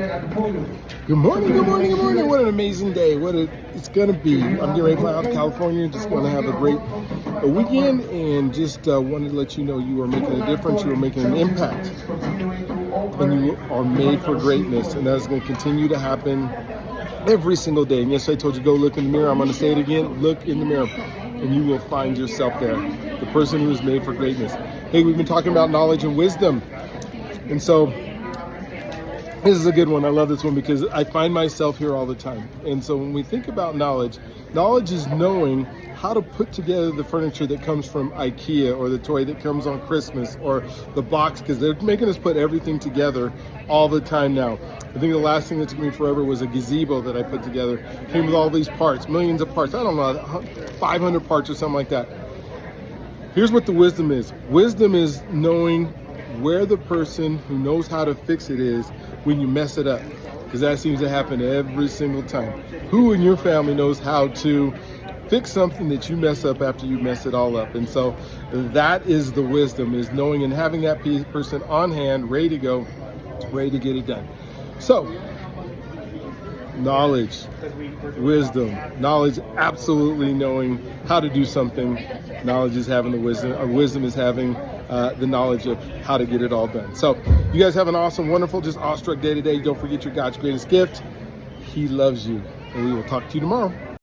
Good morning, good morning, good morning. What an amazing day. It's going to be. I'm getting ready to fly out to California. Just going to have a great weekend, and just wanted to let you know you are making a difference. You are making an impact, and you are made for greatness, and that's going to continue to happen every single day. And yes, I told you go look in the mirror. I'm going to say it again. Look in the mirror, and you will find yourself there, the person who is made for greatness. Hey, we've been talking about knowledge and wisdom, and so this is a good one. I love this one because I find myself here all the time. And so when we think about knowledge is knowing how to put together the furniture that comes from IKEA, or the toy that comes on Christmas, or the box, because they're making us put everything together all the time now. I think the last thing that took me forever was a gazebo that I put together. Came with all these parts, millions of parts. I don't know, 500 parts or something like that. Here's what the wisdom is. Wisdom is knowing where the person who knows how to fix it is when you mess it up, because that seems to happen every single time. Who in your family knows how to fix something that you mess up after you mess it all up? And so that is the wisdom, is knowing and having that person on hand, ready to go, ready to get it done. So knowledge, wisdom. Knowledge, absolutely knowing how to do something. Knowledge is having the wisdom, or wisdom is having the knowledge of how to get it all done. So you guys have an awesome, wonderful, just awestruck day today. Don't forget your God's greatest gift. He loves you. And we will talk to you tomorrow.